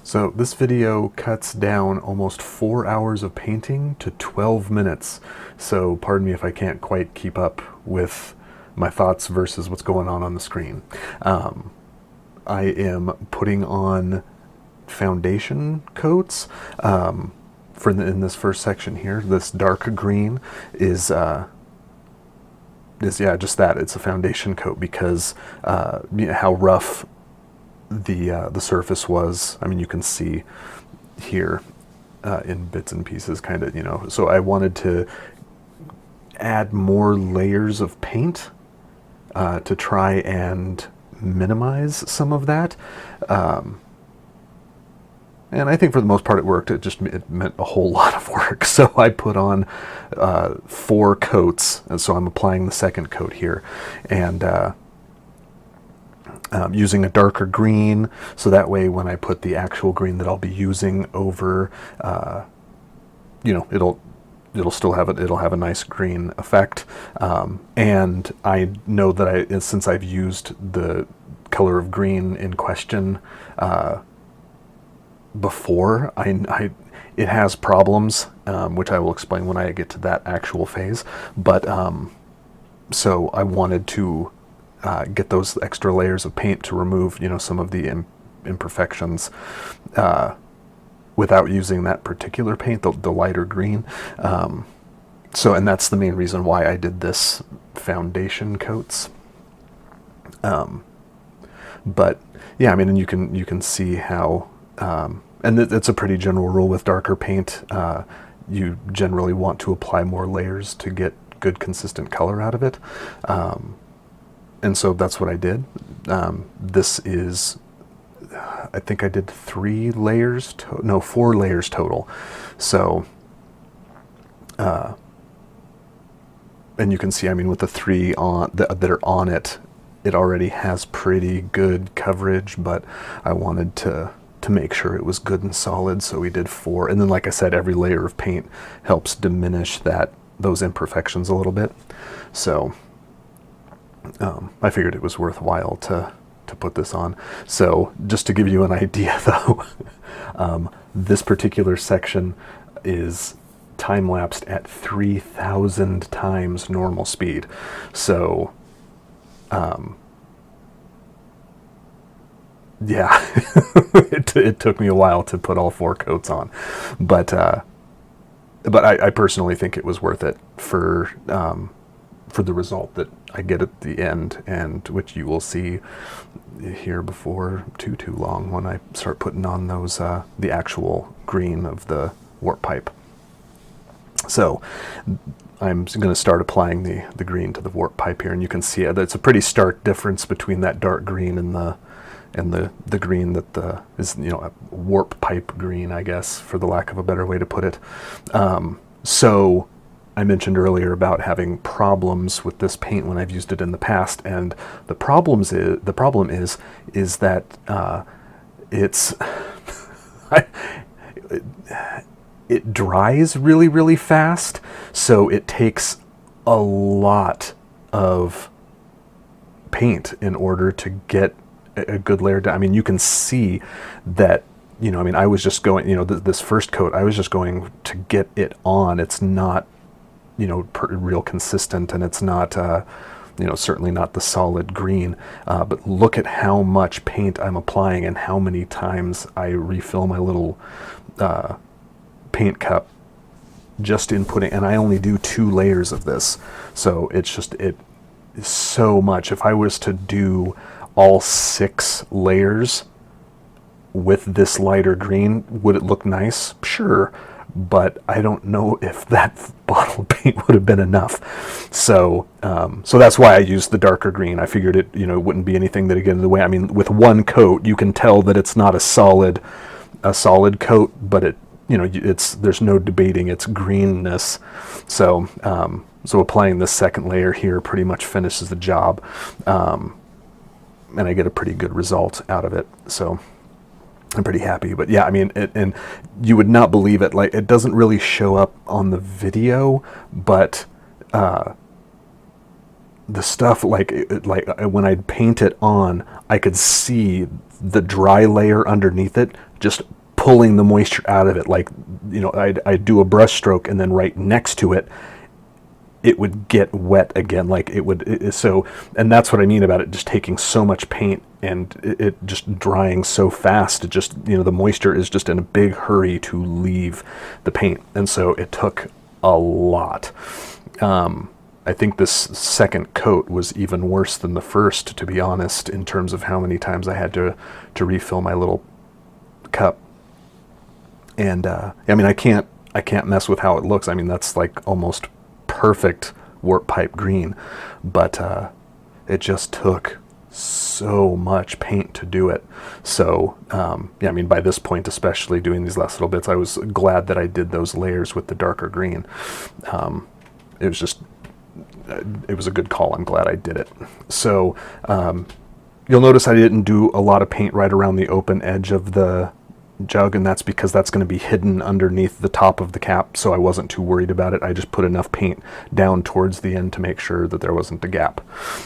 So this video cuts down almost 4 hours of painting to 12 minutes. So pardon me if I can't quite keep up with my thoughts versus what's going on the screen. I am putting on foundation coats in this first section here. This dark green is just that. It's a foundation coat because how rough the surface was. I mean, you can see here in bits and pieces, kind of, So I wanted to add more layers of paint to try and minimize some of that. And I think for the most part it worked. It meant a whole lot of work. So I put on 4 coats, and so I'm applying the second coat here, and using a darker green, so that way when I put the actual green that I'll be using over, it'll still have it'll have a nice green effect. And I know that since I've used the color of green in question before, it has problems, which I will explain when I get to that actual phase. But so I wanted to get those extra layers of paint to remove, some of the imperfections without using that particular paint, the lighter green. And that's the main reason why I did this foundation coats. But yeah, I mean, and you can see how, and it's a pretty general rule with darker paint. You generally want to apply more layers to get good consistent color out of it. And so that's what I did. This is, I think I did 4 layers total. So, and you can see, I mean, with the 3 that are on it, it already has pretty good coverage, but I wanted to make sure it was good and solid, so we did 4. And then, like I said, every layer of paint helps diminish those imperfections a little bit. So I figured it was worthwhile to put this on. So just to give you an idea, though, this particular section is time-lapsed at 3,000 times normal speed. So yeah, it took me a while to put all 4 coats on, but I personally think it was worth it for the result that I get at the end, and which you will see here before too long when I start putting on those the actual green of the warp pipe. So I'm going to start applying the green to the warp pipe here, and you can see it's a pretty stark difference between that dark green and the green that is a warp pipe green, I guess, for the lack of a better way to put it. So I mentioned earlier about having problems with this paint when I've used it in the past, and the problem is that it's it dries really, really fast, so it takes a lot of paint in order to get a good layer down. I mean, you can see that, I was just going, this first coat, I was just going to get it on. It's not, real consistent, and it's not, certainly not the solid green. But look at how much paint I'm applying and how many times I refill my little paint cup just in putting, and I only do 2 layers of this. So it is so much. If I was to do all 6 layers with this lighter green, would it look nice? Sure, but I don't know if that bottle of paint would have been enough. So so that's why I used the darker green. I figured it wouldn't be anything that would get in the way. I mean, with 1 coat you can tell that it's not a solid coat, but there's no debating its greenness. So so applying this second layer here pretty much finishes the job, and I get a pretty good result out of it. So I'm pretty happy. But yeah, I mean, and you would not believe it. Like, it doesn't really show up on the video, but the stuff, like when I'd paint it on, I could see the dry layer underneath it just pulling the moisture out of it. Like, I'd do a brush stroke, and then right next to it, it would get wet again. Like and that's what I mean about it just taking so much paint and it just drying so fast. It just, the moisture is just in a big hurry to leave the paint. And so it took a lot. I think this second coat was even worse than the first, to be honest, in terms of how many times I had to refill my little cup. And I mean, I can't mess with how it looks. I mean, that's like almost perfect warp pipe green, but it just took so much paint to do it. So yeah, I mean, by this point, especially doing these last little bits, I was glad that I did those layers with the darker green. It was just, it was a good call. I'm glad I did it. So you'll notice I didn't do a lot of paint right around the open edge of the jug, and that's because that's going to be hidden underneath the top of the cap, so I wasn't too worried about it. I just put enough paint down towards the end to make sure that there wasn't a gap.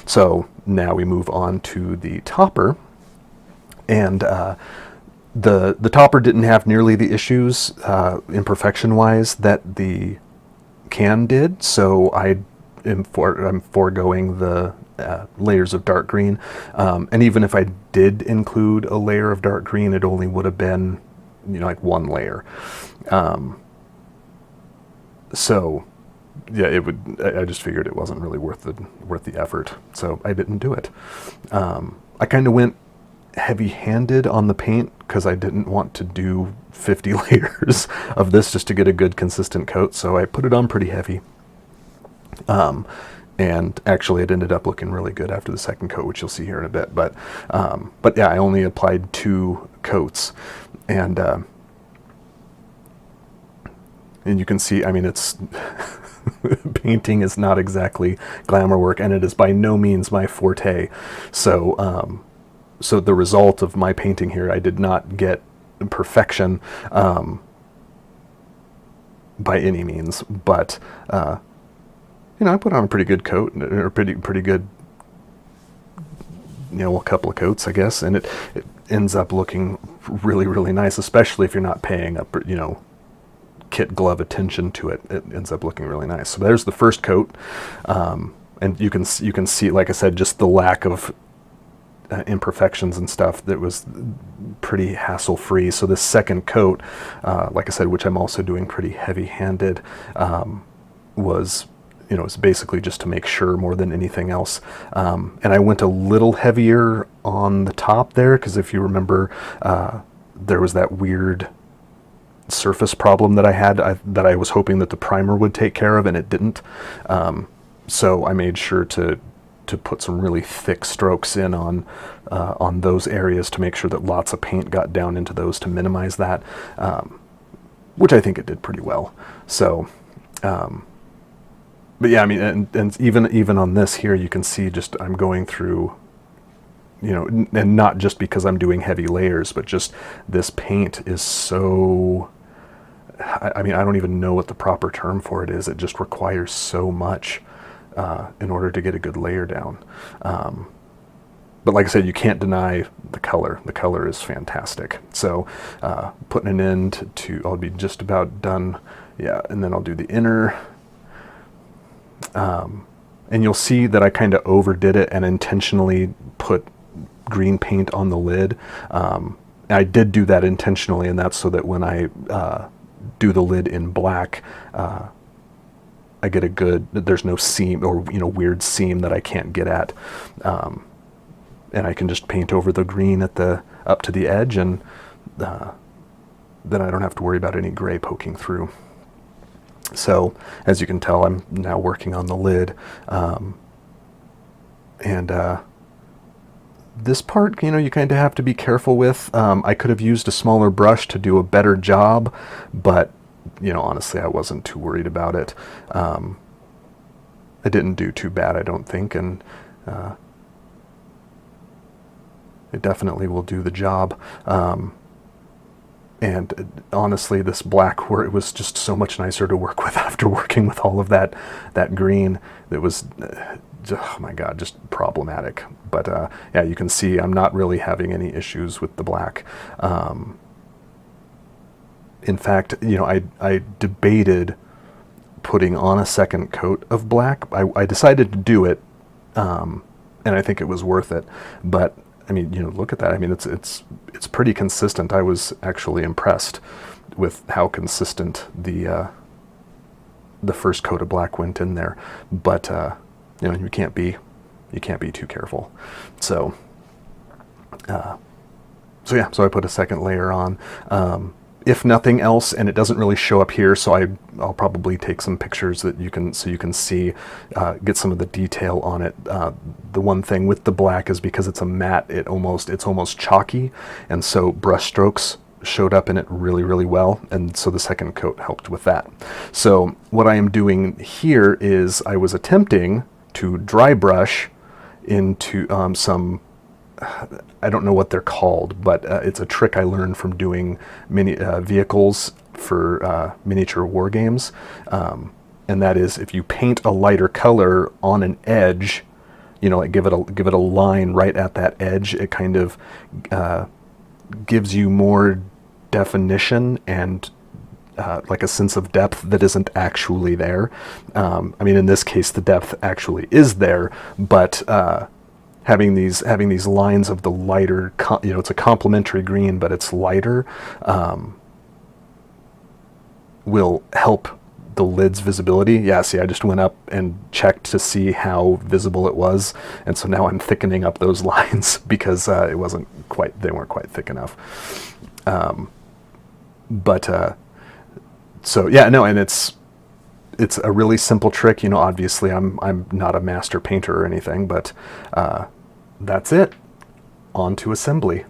So now we move on to the topper, and the topper didn't have nearly the issues imperfection wise that the can did, so I'm foregoing the layers of dark green, and even if I did include a layer of dark green, it only would have been, like one layer. So yeah, it would. I just figured it wasn't really worth the effort, so I didn't do it. I kind of went heavy-handed on the paint because I didn't want to do 50 layers of this just to get a good consistent coat, so I put it on pretty heavy. And actually it ended up looking really good after the second coat, which you'll see here in a bit. But yeah, I only applied 2 coats, and you can see, I mean, it's painting is not exactly glamour work, and it is by no means my forte. So so the result of my painting here, I did not get perfection by any means, but I put on a pretty good coat, or pretty good, a couple of coats, I guess, and it ends up looking really, really nice, especially if you're not paying up, kit glove attention to it. It ends up looking really nice. So there's the first coat, and you can see, like I said, just the lack of imperfections and stuff that was pretty hassle-free. So this second coat, like I said, which I'm also doing pretty heavy-handed, was it's basically just to make sure more than anything else. And I went a little heavier on the top there because if you remember, there was that weird surface problem that I had that I was hoping that the primer would take care of, and it didn't. So I made sure to put some really thick strokes in on those areas to make sure that lots of paint got down into those to minimize that, which I think it did pretty well. So but yeah, I mean, and even on this here, you can see just I'm going through, and not just because I'm doing heavy layers, but just this paint is so, I mean, I don't even know what the proper term for it is. It just requires so much in order to get a good layer down. But like I said, you can't deny the color. The color is fantastic. So putting an end to, I'll be just about done. Yeah, and then I'll do the inner. And you'll see that I kind of overdid it and intentionally put green paint on the lid. I did do that intentionally, and that's so that when I do the lid in black, I get a good, there's no seam or weird seam that I can't get at, and I can just paint over the green at the up to the edge, and then I don't have to worry about any gray poking through. So as you can tell, I'm now working on the lid, and this part, you kind of have to be careful with. I could have used a smaller brush to do a better job, but honestly, I wasn't too worried about it. I didn't do too bad, I don't think, and it definitely will do the job. And honestly, this black, where it was just so much nicer to work with after working with all of that green that was, oh my God, just problematic. But yeah, you can see I'm not really having any issues with the black. In fact, you know, I debated putting on a second coat of black. I decided to do it, and I think it was worth it. But I mean, you know, look at that. I mean, it's pretty consistent. I was actually impressed with how consistent the first coat of black went in there. But you know, you can't be too careful. So yeah, so I put a second layer on. If nothing else, and it doesn't really show up here, so I'll probably take some pictures that you can see, get some of the detail on it. The one thing with the black is because it's a matte, it's almost chalky, and so brush strokes showed up in it really, really well, and so the second coat helped with that. So what I am doing here is I was attempting to dry brush into some, I don't know what they're called, but it's a trick I learned from doing mini vehicles for miniature war games, and that is if you paint a lighter color on an edge, you know, like give it a line right at that edge, it kind of gives you more definition and like a sense of depth that isn't actually there. I mean, in this case, the depth actually is there, but having these lines of the lighter, you know, it's a complementary green, but it's lighter, will help the lid's visibility. Yeah, see, I just went up and checked to see how visible it was, and so now I'm thickening up those lines because they weren't quite thick enough. So yeah, no, and it's a really simple trick. You know, obviously I'm not a master painter or anything, but that's it. On to assembly.